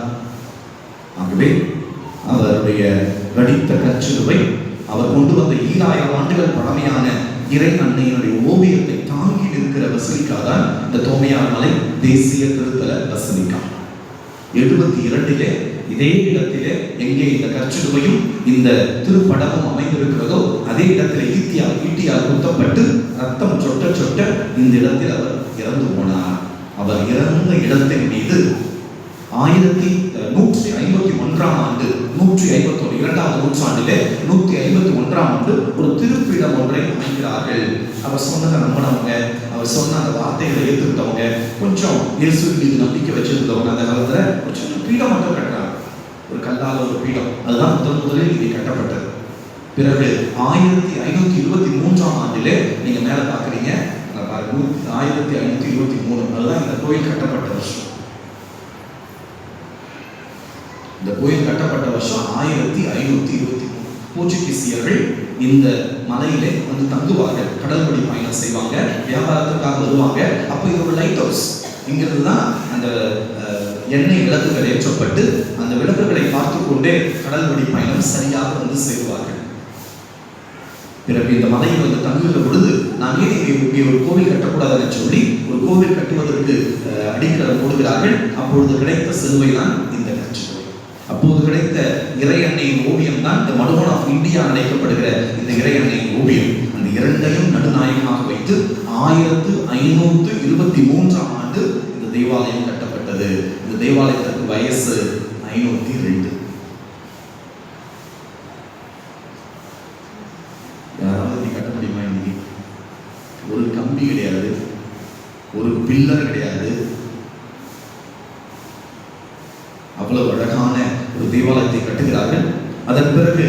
ஆகவே அவருடைய வடித்த கற்சிலுவை, அவர் கொண்டு வந்த 2000 ஆண்டுகள் பழமையான இறை அன்னையினுடைய ஓவியத்தை தாங்கி இருக்கிற பசிலிக்கா தான் இந்த தோமையார் மலை தேசிய திருத்தல பசிலிக்கா. 72 இதே இடத்திலே எங்கே இந்த கற்சிலுவையும் இந்த திருப்படமும் அமைந்திருக்கிறதோ அதே இடத்திலே ஈட்டியால் குத்தப்பட்டு ரத்தம் சொட்ட சொட்ட இந்த இடத்தில் அவர் இறந்து போனார். அவர் இறந்த இடத்தின் மீது 1151 ஆண்டு, 151 2வது நூற்றாண்டிலே 151 ஆண்டு ஒரு திருப்பீடம் ஒன்றை அமைக்கிறார்கள். அவர் சொன்னதை நம்பினவங்க, அவர் சொன்ன அந்த வார்த்தைகளை ஏற்றுக்கிட்டவங்க, கொஞ்சம் இயேசு மீது நம்பிக்கை வச்சிருந்தவங்க அந்த காலத்துல ஒரு சின்ன பீடம் மட்டும் கட்டுறாங்க. ஒரு கல்லால ஒரு பீடம். அதுதான் முதலில் இங்கே கட்டப்பட்டது. பிறகு 1523 ஆண்டிலே நீங்க மேல பாக்குறீங்க, 1523 அதுதான் இந்த கோயில் கட்டப்பட்ட வருஷம். இந்த கோயில் கட்டப்பட்ட வருஷம் 1523. போர்ச்சுகீசியர்கள் இந்த மலையிலே வந்து தங்குவார்கள், கடல்வழி பயணம் செய்வாங்க, வியாபாரத்துக்காக வருவாங்க. அப்போ இது ஒரு லைட் ஹவுஸ். இங்கிருந்து தான் அந்த எண்ணெய் விளக்குகள் ஏற்றப்பட்டு அந்த விளக்குகளை பார்த்து கொண்டே கடல்வழி பயணம் சரியாக வந்து சேருவார்கள். பிறகு இந்த மலையில் வந்து தங்குகிற பொழுது நான் ஏன் இங்கே ஒரு கோவில் கட்டக்கூடாதுன்னு சொல்லி ஒரு கோவில் கட்டுவதற்கு அடிக்கலம் போடுகிறார்கள். அப்பொழுது கிடைத்த சிலுவை தான் இந்த கற்சிலுவை. அப்போது கிடைத்த இறை அன்னையின் ஓவியம் தான் இந்த மடுகோன் ஆஃப் இந்தியா அழைக்கப்படுகிற இந்த இறை அன்னையின் ஓவியம். அந்த இரண்டையும் நடுநாயகமாக வைத்து 1523 ஆண்டு இந்த தேவாலயம் கட்டப்பட்டது. இந்த தேவாலயத்திற்கு வயசு 502. யாராவது கட்ட முடியுமா? இன்னைக்கு ஒரு கம்பி கிடையாது, ஒரு பில்லர் கிடையாது. அவ்வளவு அழகான ஒரு தேவாலயத்தை கட்டுகிறார்கள். அதன் பிறகு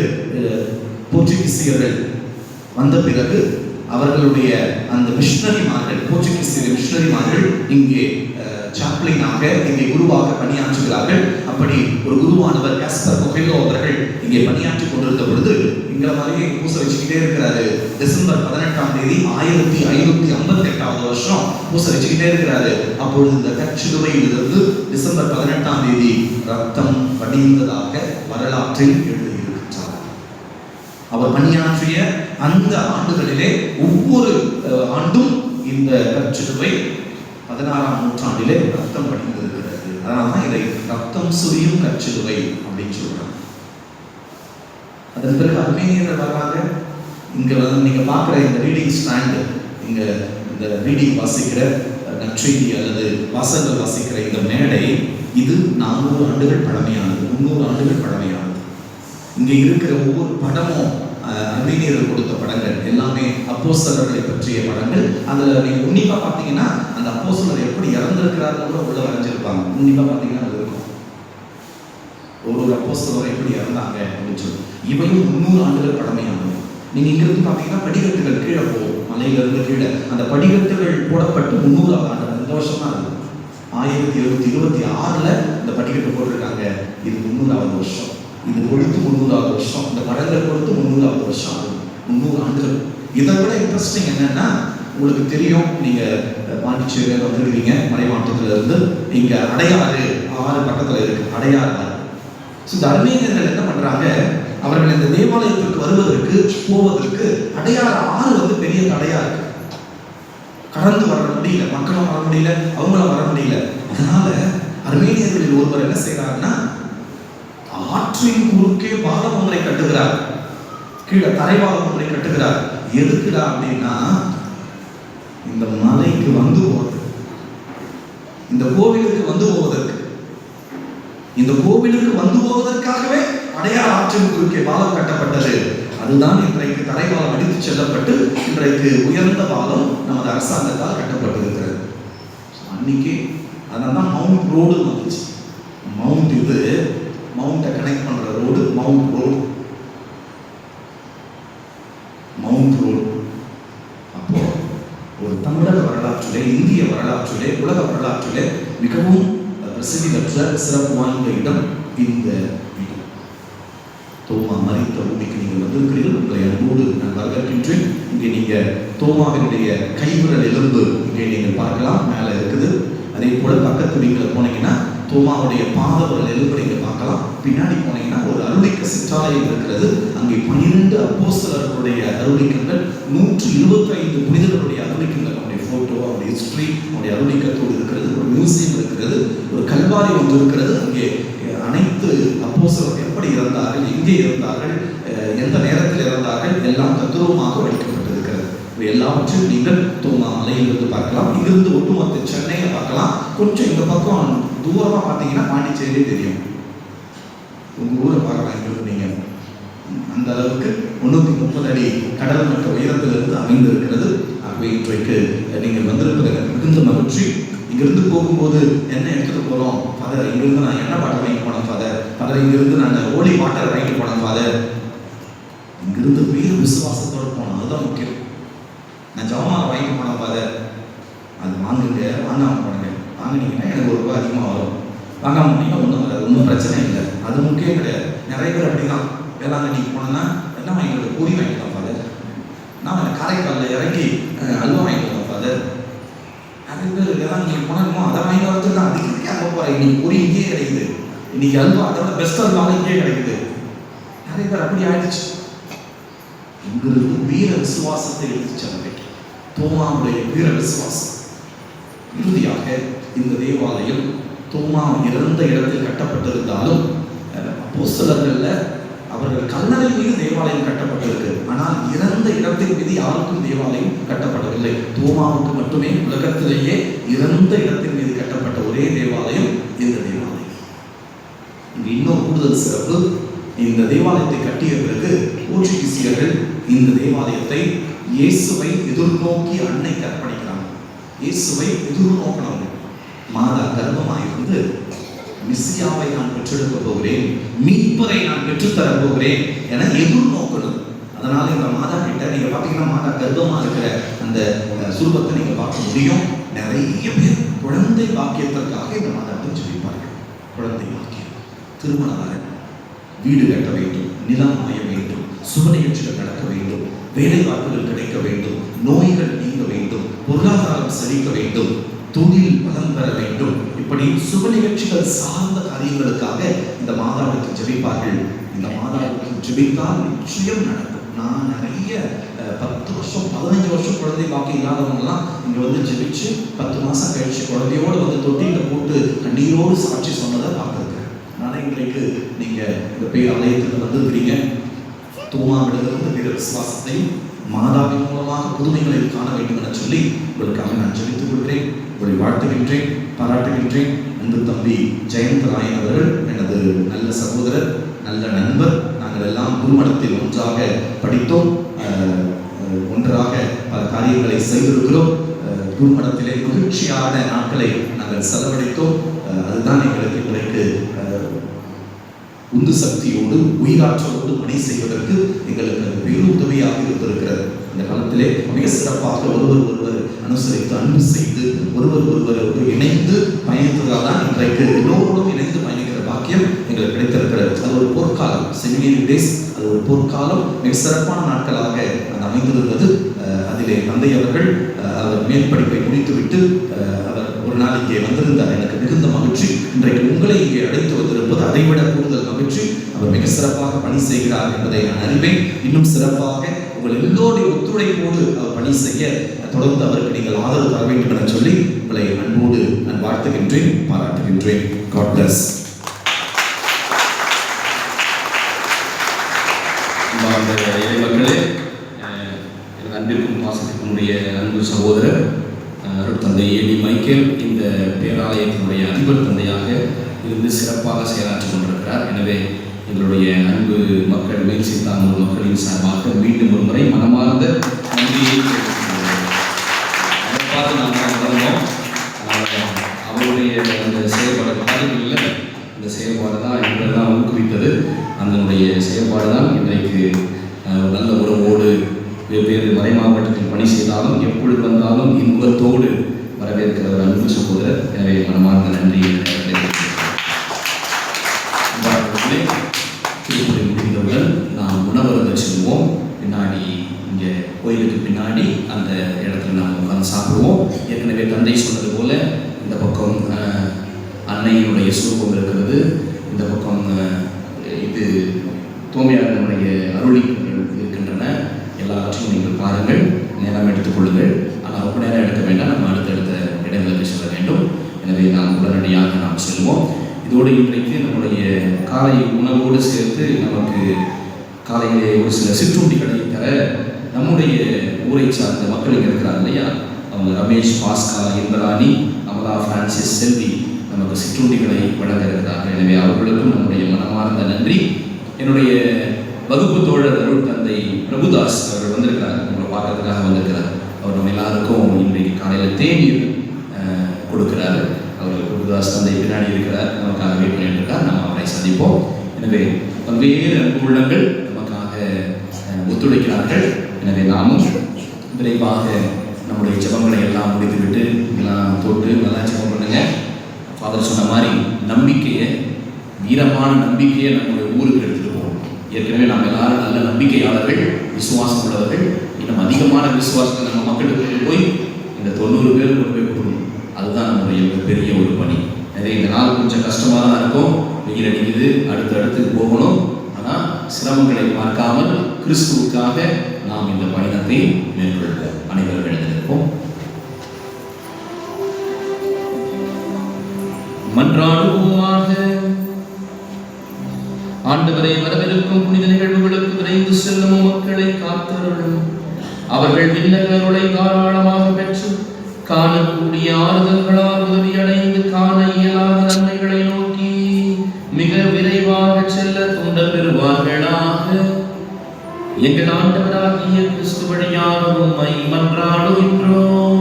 போர்ச்சுகீசியர்கள் வந்த பிறகு அவர்களுடைய அந்த மிஷனரிமார்கள், போர்ச்சுகீசிய மிஷனரிமார்கள் இங்கே சாப்ளினாக, இங்கே குருவாக பணியாற்றுகிறார்கள். அப்படி ஒரு குருவானவர் காஸ்பர் கொகெலோ அவர்கள் இங்கே பணியாற்றி கொண்டிருந்த பொழுது இங்களை மாதிரியே பூசை வச்சுக்கிட்டே இருக்கிறாரு. டிசம்பர் 18ஆம் தேதி 1558வது வருஷம் பூசை வச்சுக்கிட்டே இருக்கிறாரு. அப்பொழுது இந்த கற்சிலுவையிலிருந்து டிசம்பர் 18ஆம் தேதி ரத்தம் வடிந்ததாக வரலாற்றில் எழுதியிருக்கிறார். அவர் பணியாற்றிய அந்த ஆண்டுகளிலே ஒவ்வொரு ஆண்டும் இந்த கற்சிலுவை 16ஆம் நூற்றாண்டிலே ரத்தம் வடிந்திருக்கிறது. அதனால்தான் இதை ரத்தம் சுரியும் கற்சிலுவை அப்படின்னு சொல்றாங்க. அதன் பிறகு அர்மேனியர்கள் வர்றாங்க. இங்க நீங்க பார்க்குற இந்த ரீடிங் ஸ்டாண்டு, இங்க இந்த ரீடிங் வாசிக்கிற நற்செய்தி அல்லது வாசகங்கள் வாசிக்கிற இந்த மேடை, இது 400 ஆண்டுகள் பழமையானது, 300 ஆண்டுகள் பழமையானது. இங்க இருக்கிற ஒவ்வொரு படமும் அர்மேனியர்கள் கொடுத்த படங்கள் எல்லாமே அப்போஸ்தலர்களை பற்றிய படங்கள். அதுல நீங்க உன்னிப்பா பார்த்தீங்கன்னா அந்த அப்போஸ்தலர் எப்படி இறந்திருக்கிறார்கள் கூட உள்ள வரைஞ்சிருப்பாங்க. உன்னிப்பா பார்த்தீங்கன்னா அது இருக்கும். ஒரு அப்போஸ்தலர் எப்படி இறந்தாங்க அப்படின்னு சொல்லி. இவையும் 300 ஆண்டுகள் பழமையானது. நீங்க இங்கிருந்து பார்த்தீங்கன்னா படிக்கட்டுகள் கீழே போகும், மலையிலிருந்து கீழே. அந்த படிக்கட்டுகள் போடப்பட்டு 300வது ஆண்டு, இந்த வருஷம் தான் அது 1726ல் இந்த படிக்கட்டு போட்டிருக்காங்க. இது 300வது வருஷம். இது கொடுத்து 300வது வருஷம். இந்த படங்கள் கொடுத்து 300வது வருஷம் ஆகும். 300 ஆண்டுகள். இதை விட இன்ட்ரெஸ்டிங் என்னன்னா, உங்களுக்கு தெரியும், நீங்க பாண்டிச்சேரியில் வந்துருக்கீங்க, மலைமாவட்டத்துல இருந்து. இங்க அடையாறு ஆறு பக்கத்துல இருக்கு, அடையாறு ஆறு. இந்த அர்மேனியர்கள் என்ன பண்றாங்க, அவர்கள் இந்த தேவாலயத்திற்கு வருவதற்கு போவதற்கு அடையாறு ஆறு வந்து பெரிய தடையா இருக்கு. கடந்து வர முடியல, மக்களும் வர முடியல, அவங்களும் வர முடியல. அதனால அர்மேனியர்களில் ஒருவர் என்ன செய்யறாருன்னா, ஆற்றின் குறுக்கே பாலம் ஒன்றை கட்டுகிறார், கீழே தரைவாலம் ஒன்றை கட்டுகிறார். எதுக்குடா அப்படின்னா, இந்த மலைக்கு வந்து போவது, இந்த கோவிலுக்கு வந்து போவதற்கு, இந்த கோவிலுக்கு வந்து போவதற்காகவே அடையார் ஆற்றின் குறுக்கே பாலம் கட்டப்பட்டது. அதுதான் இன்றைக்கு தரைவாலம் அடித்து செல்லப்பட்டு இன்றைக்கு உயர்ந்த பாலம் நமது அரசாங்கத்தால் கட்டப்பட்டிருக்கிறது. அன்னைக்கு அதனால்தான் மவுண்ட் ரோடு வந்துச்சு. மவுண்ட் இது மவுண்டை கனெக்ட் பண்ற road mount road. Mount road அப்போ ஒரு தமிழக வரலாற்றிலே, இந்திய வரலாற்றிலே, உலக வரலாற்றிலே மிகவும் பிரசித்தி பெற்ற சிறப்பு வாய்ந்த இடம் இந்த இடம். தோமா மரித்த பூமிக்கு நீங்கள் வந்திருக்கிறீர்கள். உங்களை அன்போடு நான் வரவேற்கின்றேன். இங்கே நீங்க தோமாவினுடைய கைவிரல் எலும்பு இங்கே நீங்கள் பார்க்கலாம், மேலே இருக்குது. அதே போல பக்கத்து வீட்டில் போனீங்கன்னா தோமாவுடைய பாதவிரல் எலும்பு நீங்க பார்க்கலாம். பின்னாடி போனீங்கன்னா ஒரு அருளிக்க சிற்றாலயம் இருக்கிறது. அங்கே 12 அப்போஸ்தலர்களுடைய அருளிக்கங்கள், 125 புனிதர்களுடைய அருளிக்கங்கள், அவருடைய போட்டோ, அவருடைய ஹிஸ்டரி, அவருடைய அருளிக்கத்தோடு இருக்கிறது. ஒரு மியூசியம் இருக்கிறது, ஒரு கல்வாரி ஒன்று இருக்கிறது. அங்கே அனைத்து அப்போஸ்தலர்கள் எப்படி இறந்தார்கள், எங்கே இறந்தார்கள், எந்த நேரத்தில் இறந்தார்கள் எல்லாம் தத்ரூபமாக வைக்கப்பட்டிருக்கிறது. எல்லாவற்றையும் நீங்கள் தோமா மலையிலிருந்து பார்க்கலாம். இங்கிருந்து ஒட்டுமொத்த சென்னையை பார்க்கலாம். கொஞ்சம் இந்த பக்கம் தூரமா பார்த்தீங்கன்னா பாண்டிச்சேரியே தெரியும். உங்க ஊரை பார்க்கலாம் இங்கிருந்து நீங்க. அந்த அளவுக்கு 330 அடி கடல் மட்ட உயரத்திலிருந்து அமைந்திருக்கிறது. ஆகவே இன்றைக்கு நீங்கள் வந்திருப்பது எனக்கு மிகுந்த மகிழ்ச்சி. இங்கிருந்து போகும்போது என்ன எடுத்துட்டு போறோம் ஃபாதர்? இங்கிருந்து நான் எண்ணெய் பாட்டில் வாங்கி போனேன் ஃபாதர். ஃபாதர் இங்கிருந்து நான் ஓலி வாட்டர் வாங்கிட்டு போனேன் ஃபாதர். இங்கிருந்து வீர விசுவாசத்தோடு போனோம், அதுதான் முக்கியம். நான் ஜவமாலை வாங்கிட்டு போனேன் ஃபாதர். அது வாங்குங்க, வாங்காம போனேங்க. வாங்கினீங்கன்னா எனக்கு ₹1 அதிகமாக வரும். வாங்காம போனீங்கன்னா ஒன்றும் வராது, ஒன்றும் பிரச்சனை இல்லை. அது முக்கியம் கிடையாது. நிறைய பேர் அப்படிதான். வேளாங்கண்ணிக்கு போனேன்னா என்ன வாங்கிட்டு, பூரி வாங்கிக்கலாம் ஃபாதர். நான் காரைக்காலில் இறங்கி அல்வா வாங்கிக்கலாம் ஃபாதர். நிறைய பேர் வேளாங்கண்ணிக்கு போனோமோ அதை வாங்கி வரது தான். அதுக்கு அங்கே போகிறேன். இன்னைக்கு பூரி இங்கேயே கிடைக்குது, இன்னைக்கு அல்வா அதோட பெஸ்ட் அல்வாவும் இங்கேயே கிடைக்குது. நிறைய பேர் அப்படி ஆயிடுச்சு. இங்கிருந்து வீர விசுவாசத்தை எடுத்து செல்ல வேண்டும். தோமாவுடைய வீர விசுவாசம். இறுதியாக இந்த தேவாலயம் தோமா இறந்த இடத்தில் கட்டப்பட்டிருந்தாலும் அப்போஸ்தலர்கள்ல அவர்கள் கல்லறை மீது தேவாலயம் கட்டப்பட்டிருக்கு. ஆனால் இறந்த இடத்தின் மீது யாருக்கும் தேவாலயம் கட்டப்படவில்லை. தோமாவுக்கு மட்டுமே உலகத்திலேயே இறந்த இடத்தின் மீது கட்டப்பட்ட ஒரே தேவாலயம் இந்த தேவாலயம். இங்கு இன்னொரு கூடுதல் சிறப்பு, இந்த தேவாலயத்தை கட்டிய பிறகு போர்ச்சுகீசியர்கள் இந்த தேவாலயத்தை இயேசுவை எதிர்நோக்கி அன்னைக்கு அர்ப்பணிக்கிறாங்க. இயேசுவை எதிர்நோக்கினவங்க. மாதா கர்ப்பமாயிருந்து மெசியாவை நான் பெற்றெடுக்க போகிறேன், மீட்பரை நான் பெற்றுத்தர போகிறேன் என எதிர்நோக்கணும். அதனால இந்த மாதா கிட்ட நீங்க பாத்தீங்கன்னா மாதா கர்ப்பமா இருக்கிற அந்த சுரூபத்தை நீங்க பார்க்க முடியும். நிறைய பேர் குழந்தை பாக்கியத்திற்காக இந்த மாதாவை ஜெபிப்பார்கள். குழந்தை பாக்கியம், திருமணம், வீடு கட்ட வேண்டும், நிலம் அமைய வேண்டும், சுப நிகழ்ச்சிகள் நடக்க வேண்டும், வேலை வாய்ப்புகள் கிடைக்க வேண்டும், நோய்கள் நீங்க வேண்டும், பொருளாதாரம் செழிக்க வேண்டும், தொழில் பலம் பெற வேண்டும். இப்படி சுப நிகழ்ச்சிகள் சார்ந்த காரியங்களுக்காக இந்த மாதாவுக்கு ஜெபிப்பார்கள். இந்த மாதாவுக்கு ஜெபித்தால் நிச்சயம் நடக்கும். நான் நிறைய 10 வருஷம் 15 வருஷம் குழந்தை பாக்கி இல்லாதவங்கலாம் இங்க வந்து ஜெபிச்சு 10 மாசம் கழிச்சு குழந்தையோடு வந்து தொட்டியில போட்டு கண்ணீரோடு சாட்சி சொன்னதை பார்த்துருக்கேன். அதனால இன்றைக்கு நீங்க இந்த பேர் ஆலயத்தில் வந்திருக்கிறீங்க. தோமாவிடமிருந்து வீர விசுவாசத்தையும் மாதாவின் மூலமாக புதுமைகளை காண வேண்டும் என சொல்லி உங்களுக்காக நான் ஜெபித்துக் கொள்கிறேன். உங்களை வாழ்த்துகின்றேன், பாராட்டுகின்றேன். அன்பு தம்பி ஜெயந்தராயன் அவர்கள் எனது நல்ல சகோதரர், நல்ல நண்பர். நாங்கள் எல்லாம் குருமடத்தில் ஒன்றாக படித்தோம், ஒன்றாக பல காரியங்களை செய்திருக்கிறோம். குருமடத்திலே மகிழ்ச்சியான நாட்களை நாங்கள் செலவழித்தோம். அதுதான் எங்களுக்கு இன்றைக்கு உந்து சக்தியோடு உயிராற்றலோடு பணி செய்வதற்கு எங்களுக்கு பெரும் உதவியாக இருந்திருக்கிறது. இந்த காலத்திலே மிக சிறப்பாக ஒருவர் அனுசரித்து அன்பு செய்து ஒருவர் இணைந்து பயணித்ததால் தான் இன்றைக்கு எல்லோரோடும் இணைந்து பயணிக்கிற பாக்கியம் எங்களுக்கு கிடைத்திருக்கிறது. அது ஒரு போர்க்காலம், செமினரி டேஸ். அது ஒரு பொற்காலம், மிக சிறப்பான நாட்களாக அது அமைந்திருந்தது. அதிலே தந்தை அவர்கள் அவர் மேல் படிப்பை முடித்துவிட்டு அவர் ஒரு நாள் இங்கே வந்திருந்தார். எனக்கு மிகுந்த மகிழ்ச்சி. இன்றைக்கு உங்களை இங்கே அழைத்து வந்திருப்பது அதைவிட கூடுதல் மகிழ்ச்சி. அவர் மிக சிறப்பாக பணி செய்கிறார் என்பதை நான் அறிவேன். இன்னும் சிறப்பாக உங்கள் எல்லோருடைய ஒத்துழைப்போடு அவர் பணி செய்ய தொடர்ந்து அவருக்கு நீங்கள் ஆதரவு தர வேண்டும் என சொல்லி உங்களை அன்போடு நான் வாழ்த்துகின்றேன், பாராட்டுகின்றேன். God bless. மக்களே, அன்பிற்கும் பாசத்திற்கும் அன்பு சகோதரர் தந்தை ஏடி மைக்கேல் இந்த பேராலயத்தினுடைய அதிபர் தந்தையாக இருந்து சிறப்பாக செயலாற்றி கொண்டிருக்கிறார். எனவே எங்களுடைய அன்பு மக்கள், மேல் சித்தாமூர் மக்களின் சார்பாக மீண்டும் ஒரு முறை மனமார்ந்த நன்றியை அதை பார்த்து நாங்கள் வந்தோம். அவருடைய அந்த செயல்பாடு காலங்களில் இந்த செயல்பாடு தான் எங்களெல்லாம் ஊக்குவித்தது. அதனுடைய செயல்பாடு தான் இன்றைக்கு நல்ல உறவோடு வெவ்வேறு மறை மாவட்டத்தில் பணி செய்தாலும் எப்பொழுது வந்தாலும் இன்பத்தோடு வரவேற்கிற ஒரு அன்பு சகோதரர். எனவே மனமார்ந்த நன்றி. திருப்பதி முடிந்தவுடன் நாம் உணவருந்த செல்வோம். பின்னாடி இங்கே கோயிலுக்கு பின்னாடி அந்த இடத்துல நாம் உட்கார்ந்து சாப்பிடுவோம். ஏற்கனவே தந்தை சொன்னது போல இந்த பக்கம் அன்னையினுடைய சுரூபம் இருக்கிறது, இந்த பக்கம் இது தோமையாளனுடைய அருளிகள் இருக்கின்றன. எல்லாவற்றையும் நீங்கள் பாருங்கள், நேரம் எடுத்துக் கொள்ளுங்கள். ஆனால் ரொம்ப நேரம் எடுக்க வேண்டாம், நம்ம அடுத்தடுத்த இடங்களுக்கு செல்ல வேண்டும். எனவே நாம் உடனடியாக நாம் செல்வோம். இதோடு இன்றைக்கு நம்முடைய காலை உணவோடு சேர்த்து நமக்கு காலையிலே ஒரு சில சிற்றுண்டிகளை தர நம்முடைய ஊரை சார்ந்த மக்கள் இங்கே இருக்கிறாங்க இல்லையா, அவங்க ரமேஷ், பாஸ்கா, இந்திராணி, அமலா, பிரான்சிஸ், செல்வி நமக்கு சிற்றுண்டிகளை வழங்க இருக்கிறார்கள். எனவே அவர்களுக்கும் நம்முடைய மனமார்ந்த நன்றி. என்னுடைய வகுப்பு தோழர் அருள் தந்தை பிரபுதாஸ் அவர்கள் வந்திருக்கிறார், உங்களை பார்க்கறதுக்காக வந்திருக்கிறார். அவர் நம்ம எல்லாருக்கும் இன்றைக்கு காலையில் தேநீர் கொடுக்கிறார். அவர் பிரபுதாஸ் தந்தை பின்னாடி இருக்கிறார், நமக்காக வெயிட் பண்ணிட்டு இருக்கார். நம்ம அவரை சந்திப்போம். எனவே பல்வேறு அன்புள்ளங்கள் நமக்காக ஒத்துழைக்கிறார்கள். எனவே நாமும் விரைவாக நம்முடைய ஜெபங்களை எல்லாம் முடித்துவிட்டு எல்லாம் தொட்டு நல்லா ஜெபம் பண்ணுங்க. ஃபாதர் சொன்ன மாதிரி நம்பிக்கையை, வீரமான நம்பிக்கையை நம்முடைய ஊருக்கு எடுத்துகிட்டு போவோம். ஏற்கனவே நாம் எல்லாரும் நல்ல நம்பிக்கையாளர்கள், விசுவாசம் உள்ளவர்கள். இன்னும் அதிகமான விசுவாசத்தை நம்ம மக்களுக்கு போய் இந்த 90 பேர் கொண்டு போய் கொடுக்கணும். அதுதான் நம்முடைய பெரிய ஒரு பணி. எனவே இந்த நாள் கொஞ்சம் கஷ்டமாக தான் இருக்கும், வெயில் அடிக்குது, அடுத்து போகணும். ஆனால் சிரமங்களை பார்க்காமல் கிறிஸ்துவுக்காக நாம் இந்த பயணத்தை மேற்கொள்வோம். அனைவரும் எழுந்திருப்போம். மன்றாடுவோமாக. ஆண்டவரை, வரவிருக்கும் புனித நிகழ்வுகளுக்கு விரைந்து செல்லும் மக்களை காத்தருளும். அவர்கள் விண்ணகருளை தாராளமாக பெற்று காணக்கூடிய ஆறுதல்களால் உதவி அடைந்து காண இயலாத நன்மைகளை நோக்கி மிக விரைவாக செல்ல தூண்டல் பெறுவார்களாக. எங்கள் ஆண்டவராகிய கிறிஸ்து வழியாக உம்மை மன்றாடுகின்றோம்.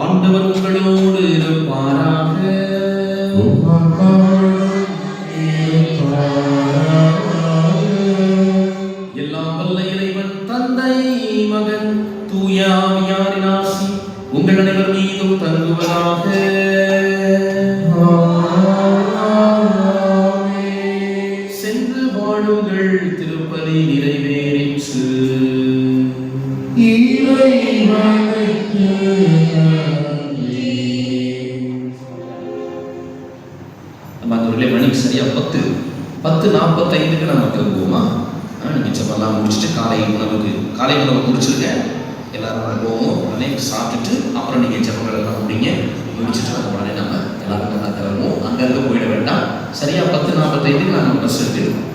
ஆண்டவர் உங்களோடு இருப்பாராக. எல்லாம் வல்ல இறைவன் தந்தை, மகன், தூய ஆவியாரின் ஆசி உங்கள் அனைவர் மீதும் தங்குவதாக. சென்று வாழுங்கள், திருப்பலி நிறைவேறிற்று. நம்ம அந்த ஒரு மணிக்கு சரியா 10:45 நம்ம கிளம்புவோமா? நீங்கள் செப்பெல்லாம் முடிச்சுட்டு காலை உணவு முடிச்சுருங்க. எல்லாரும் போவோம். உடனே சாப்பிட்டுட்டு அப்புறம் நீங்கள் ஜெபங்கள் எல்லாம் முடிச்சுட்டு உடனே நம்ம எல்லாரும் நல்லா கிளம்புவோம். அங்கங்கே போயிட வேண்டாம். சரியா 10:45 நம்ம பஸ் எடுத்துருவோம்.